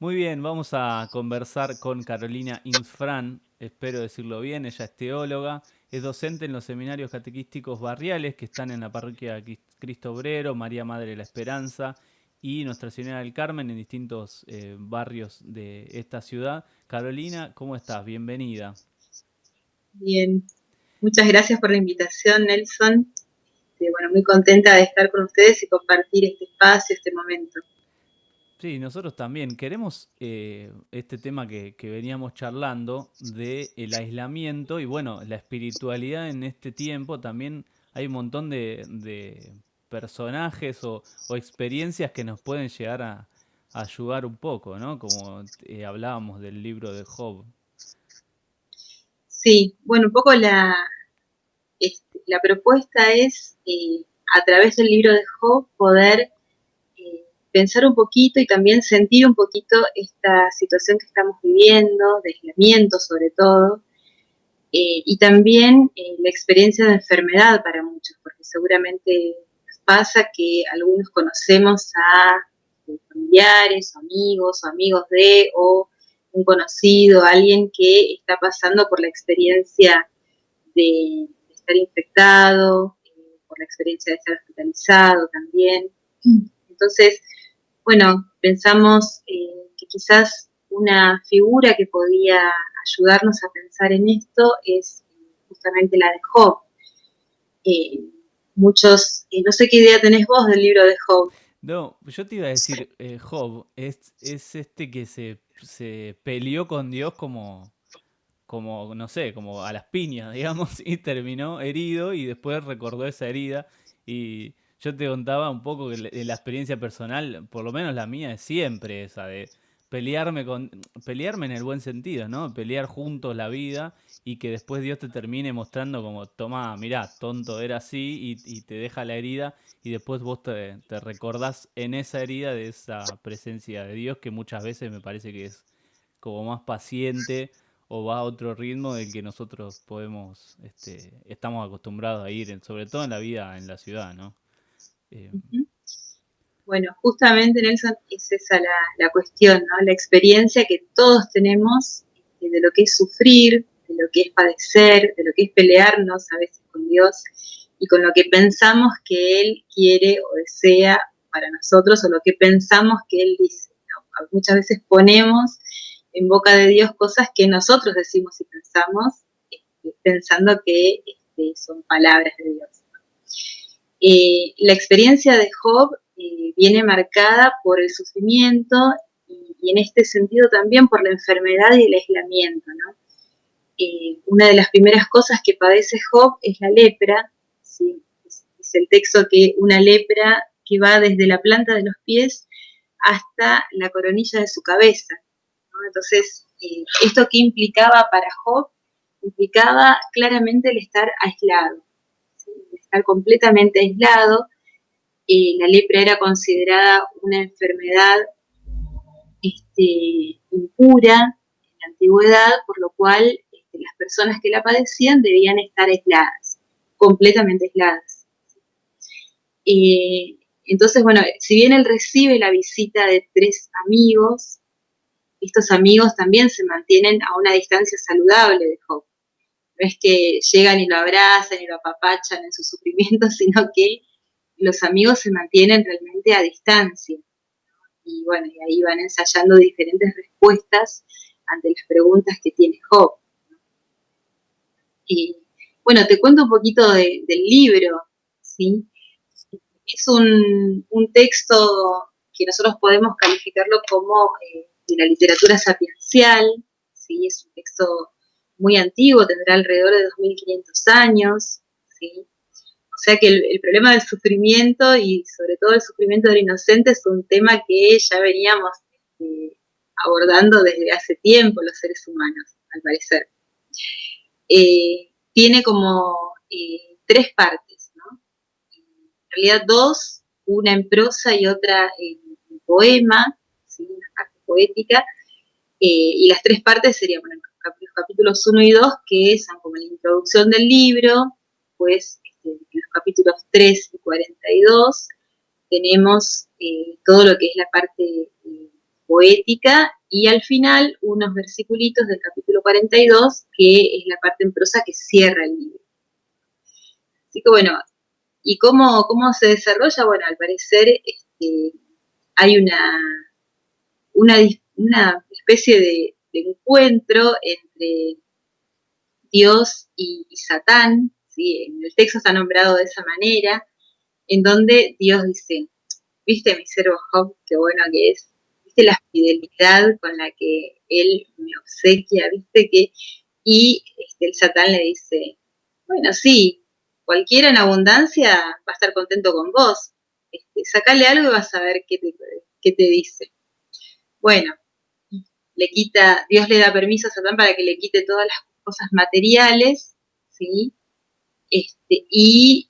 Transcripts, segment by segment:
Muy bien, vamos a conversar con Carolina Infran, espero decirlo bien, ella es teóloga, es docente en los seminarios catequísticos barriales que están en la parroquia Cristo Obrero, María Madre de la Esperanza y Nuestra Señora del Carmen en distintos barrios de esta ciudad. Carolina, ¿cómo estás? Bienvenida. Bien, muchas gracias por la invitación, Nelson. Bueno, muy contenta de estar con ustedes y compartir este espacio, este momento. Sí, nosotros también queremos este tema que veníamos charlando de el aislamiento y bueno, la espiritualidad en este tiempo también hay un montón de personajes o experiencias que nos pueden llegar a ayudar un poco, ¿no? Como hablábamos del libro de Job. Sí, bueno, un poco la propuesta es, a través del libro de Job, poder pensar un poquito y también sentir un poquito esta situación que estamos viviendo, de aislamiento sobre todo, y también la experiencia de enfermedad para muchos, porque seguramente pasa que algunos conocemos a familiares, o amigos de, o un conocido, alguien que está pasando por la experiencia de estar infectado, por la experiencia de estar hospitalizado también. Entonces, bueno, pensamos que quizás una figura que podía ayudarnos a pensar en esto es justamente la de Job. Eh, no sé qué idea tenés vos del libro de Job. No, yo te iba a decir, Job es este que se peleó con Dios como, no sé, como a las piñas, digamos, y terminó herido y después recordó esa herida. Y yo te contaba un poco que de la experiencia personal, por lo menos la mía es siempre esa, de pelearme en el buen sentido, ¿no? Pelear juntos la vida y que después Dios te termine mostrando como, toma, mirá, tonto, era así y te deja la herida y después vos te recordás en esa herida de esa presencia de Dios que muchas veces me parece que es como más paciente o va a otro ritmo del que nosotros podemos, estamos acostumbrados a ir, sobre todo en la vida en la ciudad, ¿no? Eh, Uh-huh. Bueno, justamente, Nelson, es esa la cuestión, ¿no? La experiencia que todos tenemos de lo que es sufrir, de lo que es padecer, de lo que es pelearnos a veces con Dios y con lo que pensamos que Él quiere o desea para nosotros o lo que pensamos que Él dice, ¿no? Muchas veces ponemos en boca de Dios cosas que nosotros decimos y pensamos, pensando que son palabras de Dios. La experiencia de Job viene marcada por el sufrimiento y en este sentido también por la enfermedad y el aislamiento, ¿no? Una de las primeras cosas que padece Job es la lepra, ¿sí? Dice el texto que una lepra que va desde la planta de los pies hasta la coronilla de su cabeza, ¿no? Entonces, ¿esto qué implicaba para Job? Implicaba claramente el estar aislado, ¿sí? El estar completamente aislado. La lepra era considerada una enfermedad impura en la antigüedad, por lo cual las personas que la padecían debían estar aisladas, completamente aisladas. Entonces, bueno, si bien él recibe la visita de tres amigos, estos amigos también se mantienen a una distancia saludable de Job. No es que llegan y lo abrazan y lo apapachan en su sufrimiento, sino que los amigos se mantienen realmente a distancia. Y bueno, y ahí van ensayando diferentes respuestas ante las preguntas que tiene Job. Y bueno, te cuento un poquito del libro, ¿sí? Es un texto que nosotros podemos calificarlo como de la literatura sapiencial, ¿sí? Es un texto muy antiguo, tendrá alrededor de 2500 años, ¿sí? O sea que el problema del sufrimiento y sobre todo el sufrimiento del inocente es un tema que ya veníamos abordando desde hace tiempo los seres humanos, al parecer. Tiene como tres partes, ¿no? En realidad dos, una en prosa y otra en poema, ¿sí? Una parte poética, y las tres partes serían bueno, los capítulos 1 y 2, que son como la introducción del libro, pues en los capítulos 3 y 42 tenemos todo lo que es la parte poética, y al final unos versiculitos del capítulo 42, que es la parte en prosa que cierra el libro. Así que bueno, ¿y cómo se desarrolla? Bueno, al parecer hay una especie de encuentro entre Dios y Satán, ¿sí? En el texto está nombrado de esa manera, en donde Dios dice, ¿viste mi siervo Job, qué bueno que es? ¿Viste la fidelidad con la que él me obsequia? ¿Viste que? Y el Satán le dice, bueno, sí, cualquiera en abundancia va a estar contento con vos. Sacale algo y vas a ver qué te dice. Bueno, Dios le da permiso a Satán para que le quite todas las cosas materiales, ¿sí? Y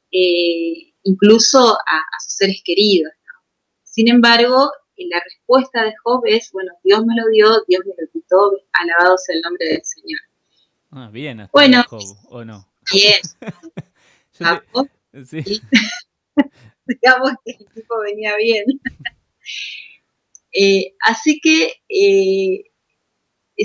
incluso a sus seres queridos. Sin embargo, la respuesta de Job es, bueno, Dios me lo dio, Dios me lo quitó, alabado sea el nombre del Señor. Ah, bien, hasta ahí Bueno, Job, ¿o no? bien, Yo te... Job, Sí. ¿sí? Digamos que el tipo venía bien. Así que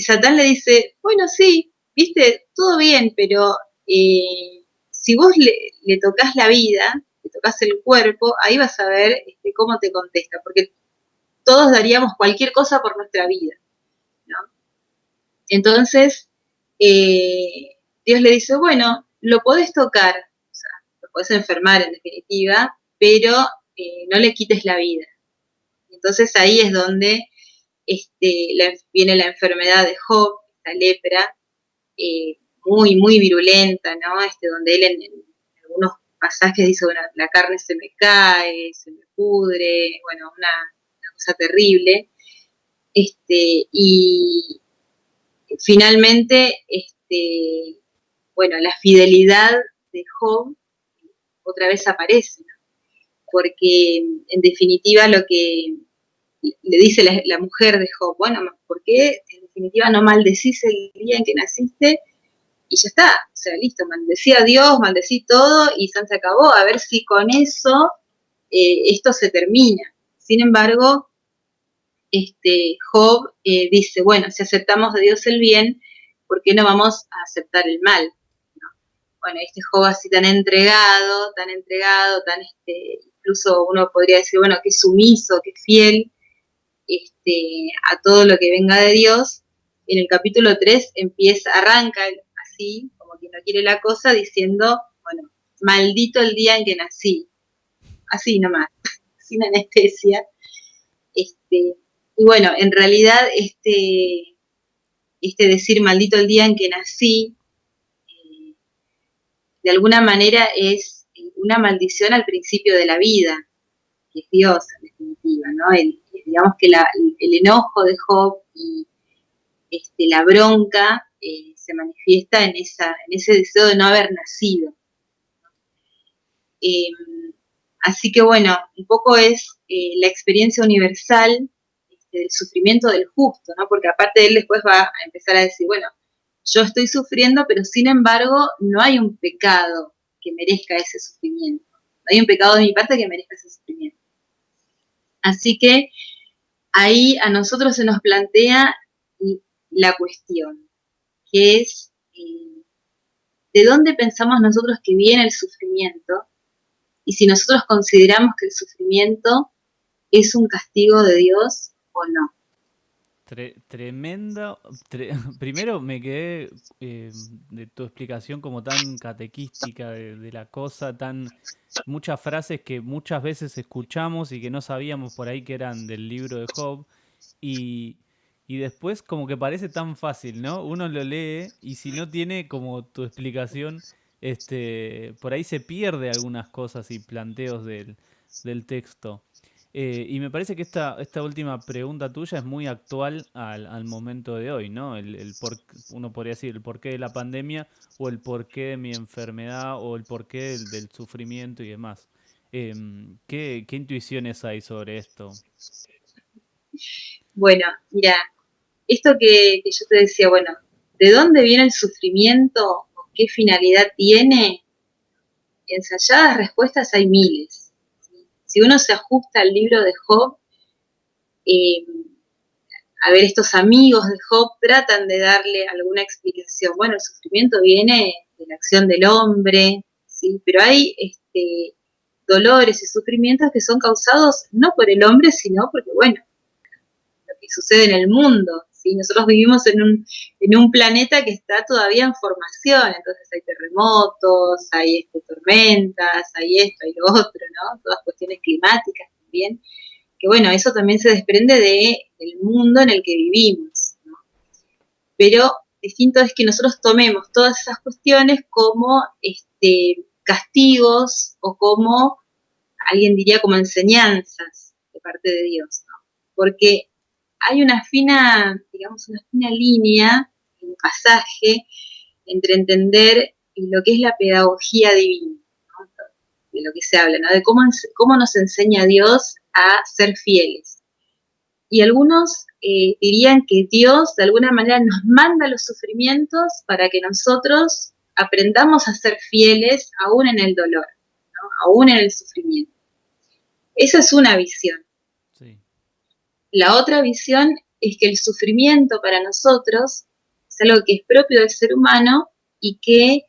Satán le dice, bueno, sí, viste, todo bien, pero si vos le tocas la vida, le tocas el cuerpo, ahí vas a ver cómo te contesta, porque todos daríamos cualquier cosa por nuestra vida, ¿no? Entonces, Dios le dice, bueno, lo podés tocar, o sea, lo podés enfermar en definitiva, pero no le quites la vida. Entonces ahí es donde viene la enfermedad de Job, la lepra, muy, muy virulenta, ¿no? Donde él en algunos pasajes dice, bueno, la carne se me cae, se me pudre, bueno, una cosa terrible. Y finalmente, bueno, la fidelidad de Job otra vez aparece, ¿no? Porque en definitiva lo que le dice la mujer de Job, bueno, ¿por qué en definitiva no maldecís el día en que naciste? Y ya está, o sea, listo, maldecí a Dios, maldecí todo y se acabó, a ver si con eso esto se termina. Sin embargo, Job dice, bueno, si aceptamos de Dios el bien, ¿por qué no vamos a aceptar el mal? ¿No? Bueno, Job así tan entregado, incluso uno podría decir, bueno, que sumiso, que fiel a todo lo que venga de Dios. En el capítulo 3 arranca así, como quien no quiere la cosa, diciendo, bueno, maldito el día en que nací. Así nomás, sin anestesia. Y bueno, en realidad decir maldito el día en que nací, de alguna manera es una maldición al principio de la vida, que es Dios en definitiva, ¿no? Digamos que el enojo de Job y la bronca se manifiesta en ese deseo de no haber nacido. Así que bueno, un poco es la experiencia universal del sufrimiento del justo, ¿no? Porque aparte él después va a empezar a decir, bueno, yo estoy sufriendo, pero sin embargo no hay un pecado que merezca ese sufrimiento. No hay un pecado de mi parte que merezca ese sufrimiento. Así que ahí a nosotros se nos plantea la cuestión, que es de dónde pensamos nosotros que viene el sufrimiento y si nosotros consideramos que el sufrimiento es un castigo de Dios o no. Tremenda. Primero me quedé de tu explicación como tan catequística de la cosa, muchas frases que muchas veces escuchamos y que no sabíamos por ahí que eran del libro de Job. Y, y después como que parece tan fácil, ¿no? Uno lo lee y si no tiene como tu explicación, por ahí se pierde algunas cosas y planteos del texto. Y me parece que esta última pregunta tuya es muy actual al momento de hoy, ¿no? Uno podría decir el porqué de la pandemia o el porqué de mi enfermedad o el porqué del sufrimiento y demás. ¿Qué intuiciones hay sobre esto? Bueno, mira, esto que yo te decía, bueno, ¿de dónde viene el sufrimiento o qué finalidad tiene? Ensayadas respuestas hay miles. Si uno se ajusta al libro de Job, a ver, estos amigos de Job tratan de darle alguna explicación. Bueno, el sufrimiento viene de la acción del hombre, ¿sí? Pero hay dolores y sufrimientos que son causados no por el hombre, sino porque, bueno, lo que sucede en el mundo, ¿sí? Nosotros vivimos en un planeta que está todavía en formación, entonces hay terremotos, hay tormentas, hay esto, hay lo otro, ¿no? Todas cuestiones climáticas también, que bueno, eso también se desprende del mundo en el que vivimos, ¿no? Pero distinto es que nosotros tomemos todas esas cuestiones como castigos o como, alguien diría, como enseñanzas de parte de Dios, ¿no? Porque hay una fina, digamos, una fina línea, un pasaje entre entender lo que es la pedagogía divina, ¿no? De lo que se habla, ¿no? De cómo nos enseña Dios a ser fieles. Y algunos dirían que Dios de alguna manera nos manda los sufrimientos para que nosotros aprendamos a ser fieles aún en el dolor, ¿no? Aún en el sufrimiento. Esa es una visión. Sí. La otra visión es que el sufrimiento para nosotros es algo que es propio del ser humano y que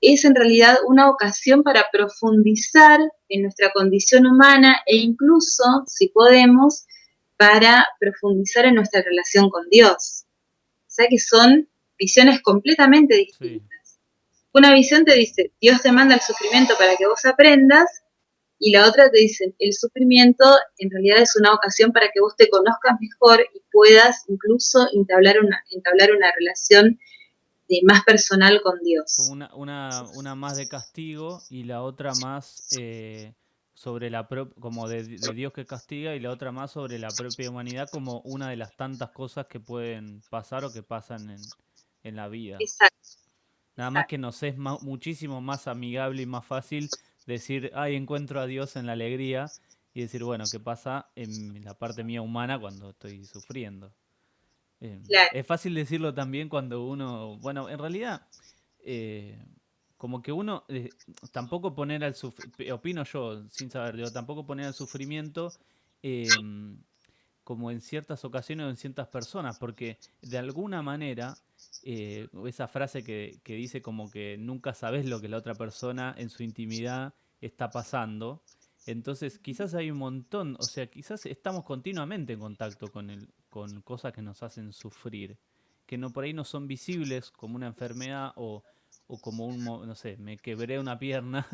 es en realidad una ocasión para profundizar en nuestra condición humana e incluso, si podemos, para profundizar en nuestra relación con Dios. O sea que son visiones completamente distintas. Sí. Una visión te dice, Dios te manda el sufrimiento para que vos aprendas, y la otra te dice, el sufrimiento en realidad es una ocasión para que vos te conozcas mejor y puedas incluso entablar una relación más personal con Dios. Como una más de castigo y la otra más sobre como de Dios que castiga, y la otra más sobre la propia humanidad como una de las tantas cosas que pueden pasar o que pasan en la vida. Exacto. Nada más que nos es muchísimo más amigable y más fácil decir, ay, encuentro a Dios en la alegría, y decir, bueno, ¿qué pasa en la parte mía humana cuando estoy sufriendo? Claro. Es fácil decirlo también cuando uno, bueno, en realidad, como que uno, tampoco poner al sufrimiento, opino yo, sin saber, digo, tampoco poner al sufrimiento como en ciertas ocasiones o en ciertas personas, porque de alguna manera, esa frase que dice como que nunca sabes lo que la otra persona en su intimidad está pasando. Entonces, quizás hay un montón, o sea, quizás estamos continuamente en contacto con cosas que nos hacen sufrir, que no por ahí no son visibles como una enfermedad o como no sé, me quebré una pierna,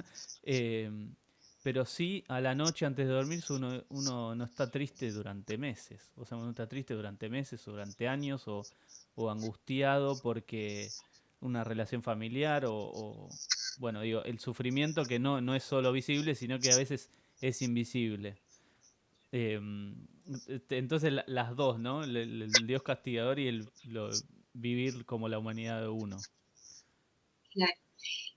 pero sí a la noche antes de dormirse uno no está triste durante meses, o sea, uno está triste durante meses o durante años o angustiado porque una relación familiar bueno, digo, el sufrimiento que no es solo visible, sino que a veces es invisible. Entonces las dos, ¿no? El Dios castigador y vivir como la humanidad de uno. Claro.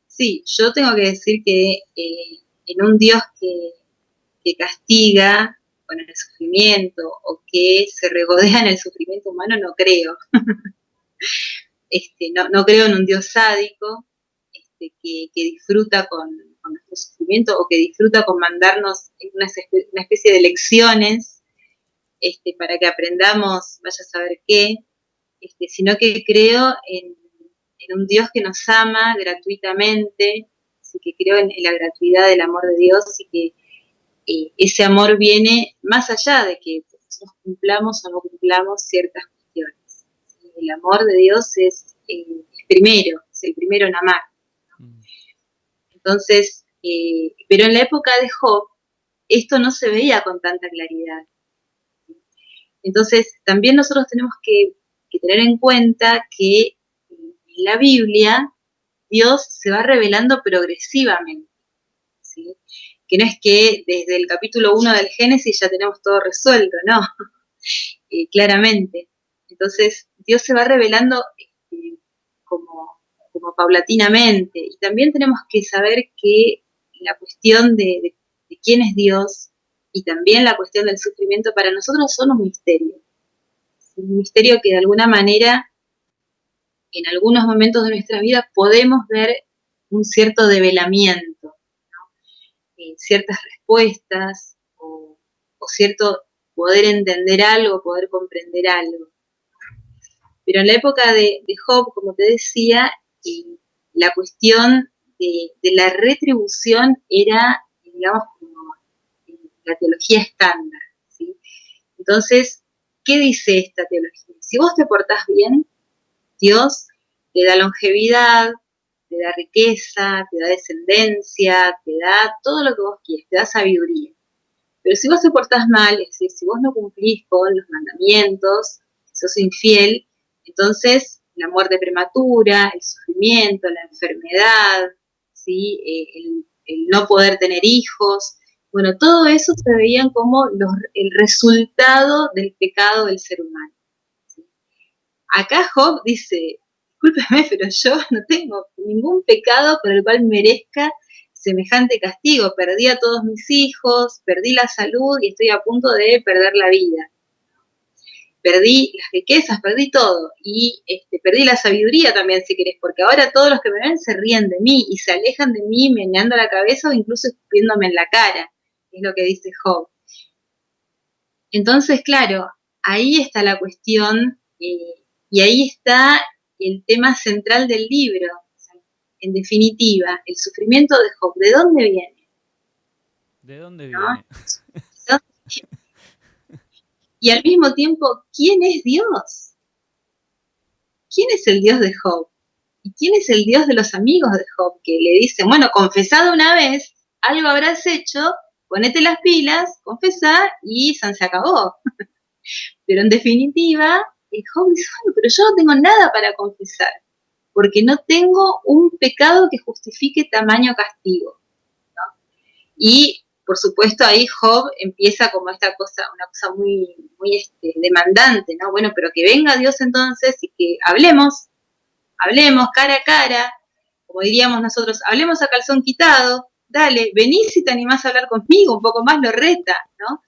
Sí, yo tengo que decir que en un Dios que castiga con el sufrimiento o que se regodea en el sufrimiento humano, no creo. No creo en un Dios sádico que disfruta con nuestro sufrimiento o que disfruta con mandarnos una especie de lecciones para que aprendamos, vaya a saber qué, sino que creo en un Dios que nos ama gratuitamente, así que creo en la gratuidad del amor de Dios y que ese amor viene más allá de que nosotros cumplamos o no cumplamos ciertas cuestiones. El amor de Dios es el primero en amar. Entonces, pero en la época de Job, esto no se veía con tanta claridad. Entonces, también nosotros tenemos que tener en cuenta que en la Biblia Dios se va revelando progresivamente, ¿sí? Que no es que desde el capítulo 1 del Génesis ya tenemos todo resuelto, no, claramente. Entonces, Dios se va revelando como paulatinamente. Y también tenemos que saber que la cuestión de quién es Dios y también la cuestión del sufrimiento para nosotros son un misterio. Un misterio que de alguna manera en algunos momentos de nuestra vida podemos ver un cierto develamiento, ¿no? Ciertas respuestas o cierto poder entender algo, poder comprender algo. Pero en la época de Job, como te decía, la cuestión de la retribución era, digamos, como la teología estándar, ¿sí? Entonces, ¿qué dice esta teología? Si vos te portás bien, Dios te da longevidad, te da riqueza, te da descendencia, te da todo lo que vos quieres, te da sabiduría. Pero si vos te portás mal, es decir, si vos no cumplís con los mandamientos, si sos infiel, entonces la muerte prematura, el sufrimiento, la enfermedad, ¿sí? El no poder tener hijos, bueno, todo eso se veían como el resultado del pecado del ser humano. ¿Sí? Acá Job dice, discúlpeme, pero yo no tengo ningún pecado por el cual merezca semejante castigo. Perdí a todos mis hijos, perdí la salud y estoy a punto de perder la vida. Perdí las riquezas, perdí todo. Y perdí la sabiduría también, si querés, porque ahora todos los que me ven se ríen de mí y se alejan de mí meneando la cabeza o incluso escupiéndome en la cara. Es lo que dice Job. Entonces, claro, ahí está la cuestión y ahí está el tema central del libro. En definitiva, el sufrimiento de Job, ¿de dónde viene? ¿De dónde ¿No? viene? Y al mismo tiempo, ¿quién es Dios? ¿Quién es el Dios de Job? ¿Y quién es el Dios de los amigos de Job? Que le dicen, bueno, confesad una vez, algo habrás hecho, ponete las pilas, confesá y se acabó. Pero en definitiva, Job dice, bueno, pero yo no tengo nada para confesar, porque no tengo un pecado que justifique tamaño castigo, ¿no? Y, por supuesto, ahí Job empieza como esta cosa, una cosa muy, muy demandante, ¿no? Bueno, pero que venga Dios entonces y que hablemos cara a cara, como diríamos nosotros, hablemos a calzón quitado, dale, vení si te animás a hablar conmigo, un poco más lo reta, ¿no?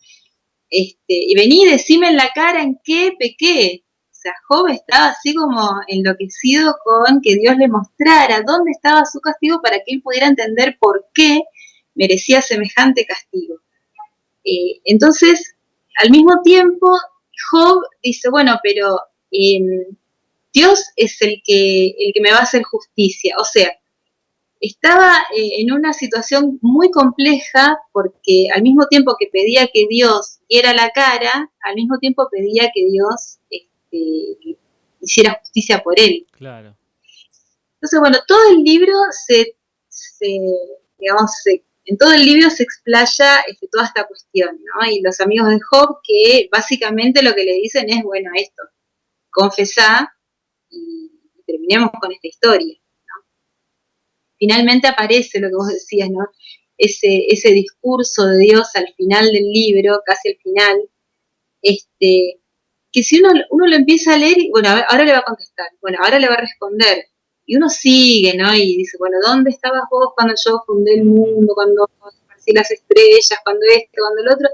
Y vení, decime en la cara en qué pequé. O sea, Job estaba así como enloquecido con que Dios le mostrara dónde estaba su castigo para que él pudiera entender por qué merecía semejante castigo. Entonces, al mismo tiempo, Job dice, bueno, pero Dios es el que me va a hacer justicia. O sea, estaba en una situación muy compleja porque al mismo tiempo que pedía que Dios diera la cara, al mismo tiempo pedía que Dios hiciera justicia por él. Claro. Entonces, bueno, todo el libro en todo el libro se explaya toda esta cuestión, ¿no? Y los amigos de Job que básicamente lo que le dicen es, bueno, esto, confesá y terminemos con esta historia. Finalmente aparece lo que vos decías, ¿no? Ese discurso de Dios al final del libro, casi al final, que si uno lo empieza a leer, bueno, ahora le va a contestar, bueno, ahora le va a responder, y uno sigue, ¿no? Y dice, bueno, ¿dónde estabas vos cuando yo fundé el mundo, cuando esparcí las estrellas, cuando cuando el otro?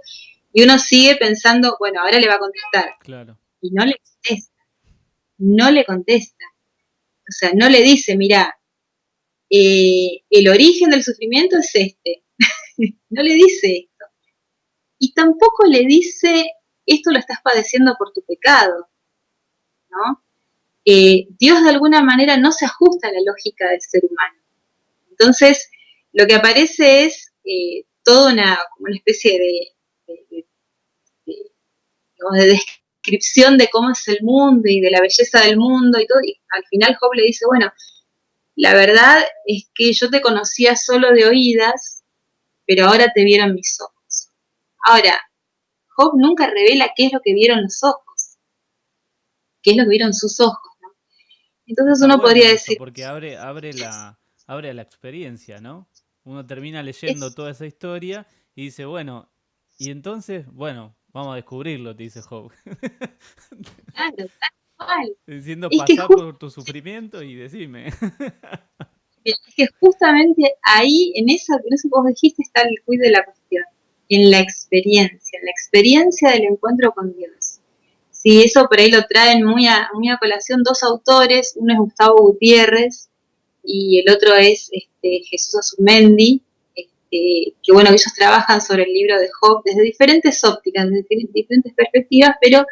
Y uno sigue pensando, bueno, ahora le va a contestar. Claro. Y no le contesta. O sea, no le dice, mirá, el origen del sufrimiento es este. No le dice esto. Y tampoco le dice, esto lo estás padeciendo por tu pecado, ¿no? Dios de alguna manera no se ajusta a la lógica del ser humano. Entonces, lo que aparece es toda como una especie de descripción de cómo es el mundo y de la belleza del mundo y todo, y al final Job le dice, bueno, la verdad es que yo te conocía solo de oídas, pero ahora te vieron mis ojos. Ahora, Job nunca revela qué es lo que vieron los ojos, qué es lo que vieron sus ojos, ¿no? Entonces Está uno bueno podría eso, decir... porque abre la experiencia, ¿no? Uno termina leyendo toda esa historia y dice, bueno, y entonces, bueno, vamos a descubrirlo, te dice Job. Claro, tal cual. Diciendo, Es que, pasá por tu sufrimiento y decime. es que justamente ahí, en eso que vos dijiste, está el quid de la cuestión, en la experiencia del encuentro con Dios. Sí, eso por ahí lo traen muy a colación dos autores, uno es Gustavo Gutiérrez y el otro es Jesús Azumendi, bueno, ellos trabajan sobre el libro de Job desde diferentes ópticas, desde diferentes perspectivas, pero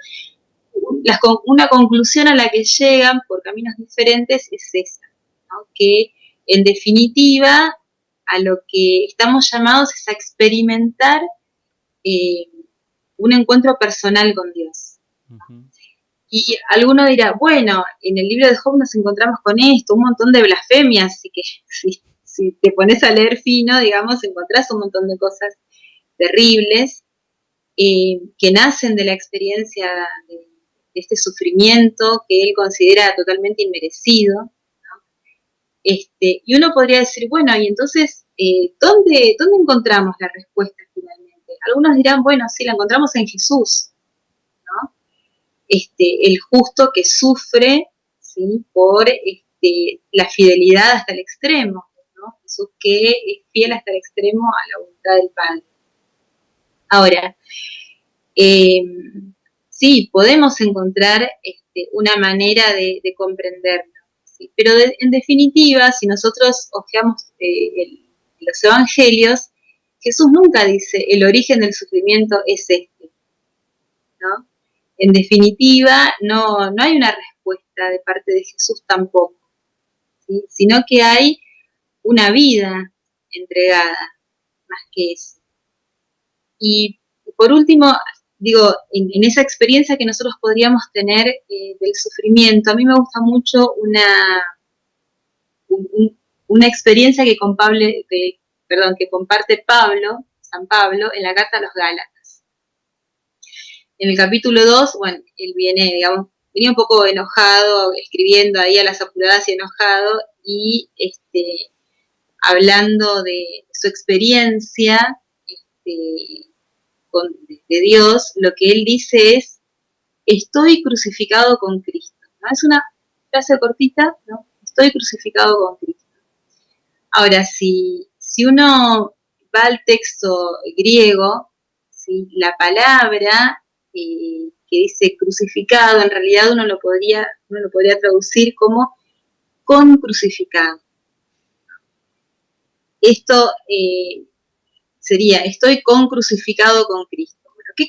una conclusión a la que llegan por caminos diferentes es esa, ¿no? Que en definitiva a lo que estamos llamados es a experimentar un encuentro personal con Dios. Ujú. Y alguno dirá, bueno, en el libro de Job nos encontramos con esto, un montón de blasfemias, así que si te pones a leer fino, digamos, encontrás un montón de cosas terribles que nacen de la experiencia de este sufrimiento que él considera totalmente inmerecido, ¿no? Y uno podría decir, bueno, y entonces, ¿dónde encontramos la respuesta finalmente? Algunos dirán, bueno, sí, la encontramos en Jesús, ¿no? El justo que sufre, ¿sí? Por la fidelidad hasta el extremo, ¿no? Jesús que es fiel hasta el extremo a la voluntad del Padre. Ahora, sí, podemos encontrar una manera de comprenderlo, ¿sí? Pero en definitiva, si nosotros hojeamos los evangelios, Jesús nunca dice el origen del sufrimiento es ¿no? En definitiva, no hay una respuesta de parte de Jesús tampoco, ¿sí? Sino que hay una vida entregada, más que eso. Y por último, digo, en esa experiencia que nosotros podríamos tener del sufrimiento, a mí me gusta mucho una experiencia que comparte San Pablo, en la carta a los Gálatas. En el capítulo 2, bueno, él venía un poco enojado, escribiendo ahí a las apuradas y enojado, y hablando de su experiencia, de Dios, lo que él dice es, estoy crucificado con Cristo, ¿no? Es una frase cortita, ¿no? Estoy crucificado con Cristo. Ahora, si uno va al texto griego, ¿sí? La palabra que dice crucificado, en realidad uno lo podría traducir como con crucificado. Esto sería, estoy con crucificado con Cristo. Bueno, ¿qué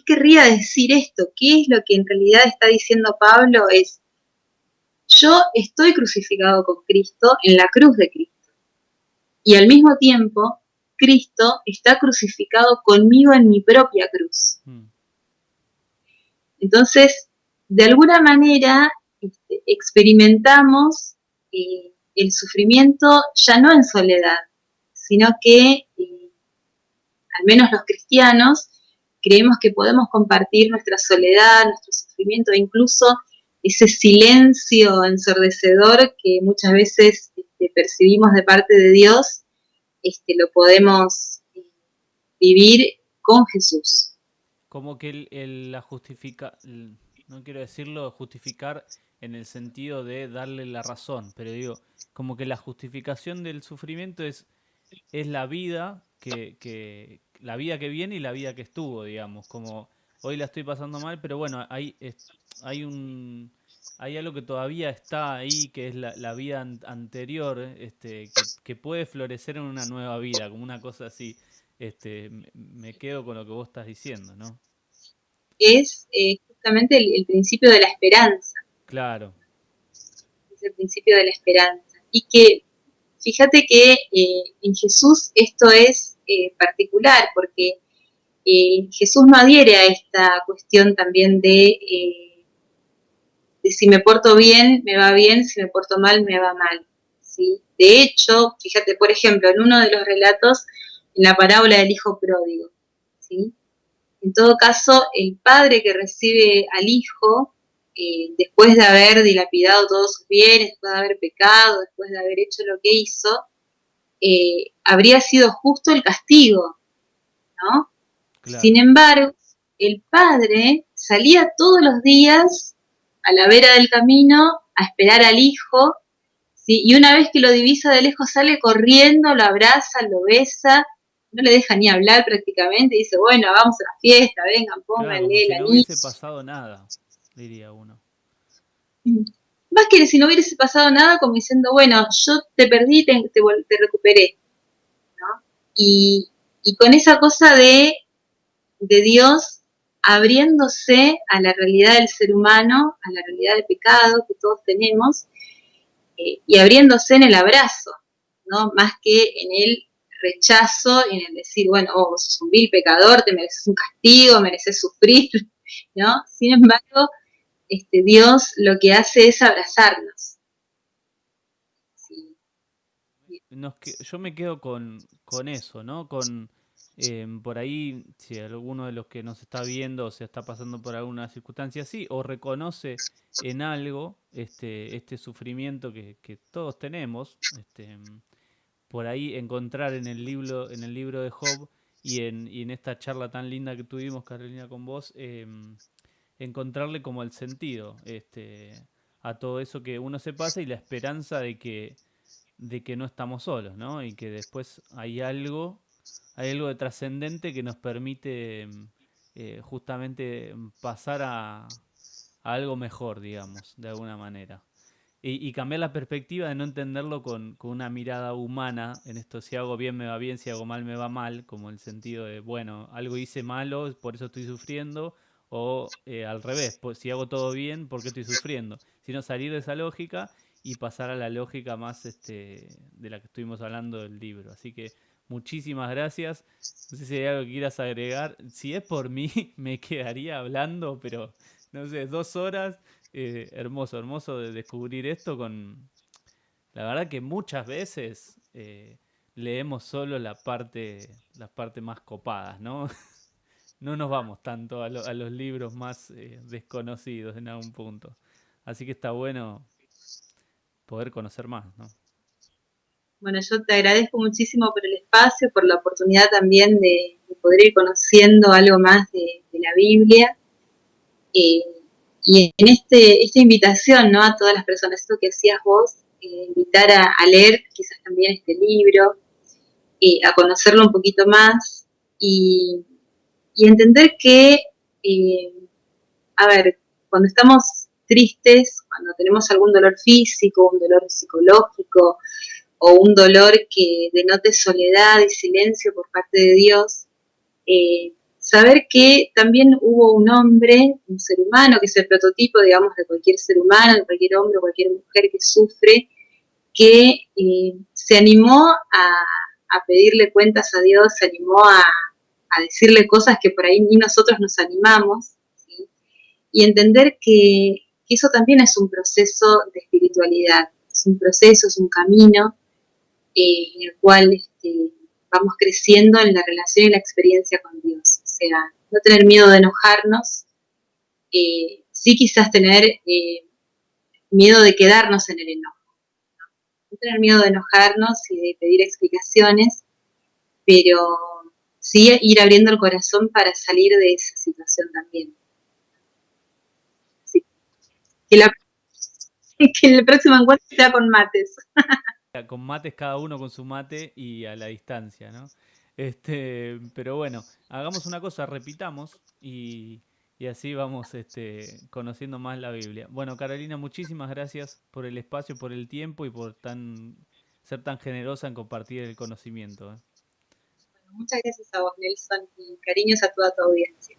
querría decir esto? ¿Qué es lo que en realidad está diciendo Pablo? Es, yo estoy crucificado con Cristo en la cruz de Cristo. Y al mismo tiempo, Cristo está crucificado conmigo en mi propia cruz. Entonces, de alguna manera, experimentamos el sufrimiento ya no en soledad, sino que al menos los cristianos, creemos que podemos compartir nuestra soledad, nuestro sufrimiento, e incluso ese silencio ensordecedor que muchas veces percibimos de parte de Dios, lo podemos vivir con Jesús. Como que la justifica, no quiero decirlo justificar en el sentido de darle la razón, pero digo, como que la justificación del sufrimiento es la vida la vida que viene y la vida que estuvo, digamos, como hoy la estoy pasando mal, pero bueno, hay algo que todavía está ahí, que es la vida anterior, que puede florecer en una nueva vida, como una cosa así. Me quedo con lo que vos estás diciendo, ¿no? Es justamente el principio de la esperanza. Claro. Es el principio de la esperanza. Y que fíjate que en Jesús esto es particular, porque Jesús no adhiere a esta cuestión también de si me porto bien, me va bien, si me porto mal, me va mal, ¿sí? De hecho, fíjate, por ejemplo, en uno de los relatos, en la parábola del hijo pródigo, ¿sí? En todo caso, el padre que recibe al hijo, después de haber dilapidado todos sus bienes, después de haber pecado, después de haber hecho lo que hizo, habría sido justo el castigo, ¿no? Claro. Sin embargo, el padre salía todos los días a la vera del camino a esperar al hijo, ¿sí? Y una vez que lo divisa de lejos sale corriendo, lo abraza, lo besa, no le deja ni hablar prácticamente, y dice, bueno, vamos a la fiesta, vengan, Claro, como pónganle si el no anillo. hubiese pasado nada, diría uno. Más que si no hubiese pasado nada, como diciendo, bueno, yo te perdí, te recuperé, ¿no? y con esa cosa de Dios abriéndose a la realidad del ser humano, a la realidad del pecado que todos tenemos, y abriéndose en el abrazo, ¿no? Más que en el rechazo, en el decir, bueno, oh, vos sos un vil pecador, te mereces un castigo, mereces sufrir, ¿no? Sin embargo, Dios lo que hace es abrazarnos. Sí. Yo me quedo con eso, ¿no? Con por ahí, si alguno de los que nos está viendo o se está pasando por alguna circunstancia así, o reconoce en algo este sufrimiento que todos tenemos, por ahí encontrar en el libro de Job y en esta charla tan linda que tuvimos, Carolina, con vos, encontrarle como el sentido a todo eso que uno se pasa y la esperanza de que no estamos solos, ¿no? Y que después hay algo de trascendente que nos permite justamente pasar a algo mejor, digamos, de alguna manera. Y cambiar la perspectiva de no entenderlo con una mirada humana, en esto si hago bien me va bien, si hago mal me va mal, como el sentido de, bueno, algo hice malo, por eso estoy sufriendo, o al revés, pues, si hago todo bien, ¿por qué estoy sufriendo? Sino salir de esa lógica y pasar a la lógica más de la que estuvimos hablando del libro. Así que muchísimas gracias. No sé si hay algo que quieras agregar. Si es por mí, me quedaría hablando, pero no sé, 2 horas. Hermoso, hermoso de descubrir esto con... La verdad que muchas veces leemos solo las partes más copadas, ¿no? No nos vamos tanto a los libros más desconocidos en algún punto. Así que está bueno poder conocer más, ¿no? Bueno, yo te agradezco muchísimo por el espacio, por la oportunidad también de poder ir conociendo algo más de la Biblia. Eh, y en esta invitación, ¿no? A todas las personas, esto que hacías vos, invitar a leer quizás también este libro, a conocerlo un poquito más y entender que, eh, a ver, cuando estamos tristes, cuando tenemos algún dolor físico, un dolor psicológico o un dolor que denote soledad y silencio por parte de Dios, saber que también hubo un hombre, un ser humano, que es el prototipo, digamos, de cualquier ser humano, de cualquier hombre o cualquier mujer que sufre, que se animó a pedirle cuentas a Dios, se animó a decirle cosas que por ahí ni nosotros nos animamos, ¿sí? Y entender que eso también es un proceso de espiritualidad, es un proceso, es un camino en el cual vamos creciendo en la relación y la experiencia con Dios. O sea, no tener miedo de enojarnos, sí quizás tener miedo de quedarnos en el enojo, no tener miedo de enojarnos y de pedir explicaciones, pero sí ir abriendo el corazón para salir de esa situación también. Así que, que el próximo encuentro sea con mates. Con mates cada uno con su mate y a la distancia, ¿no? Pero bueno, hagamos una cosa, repitamos y así vamos conociendo más la Biblia. Bueno, Carolina, muchísimas gracias por el espacio, por el tiempo y por ser tan generosa en compartir el conocimiento. Bueno, muchas gracias a vos, Nelson, y cariños a toda tu audiencia.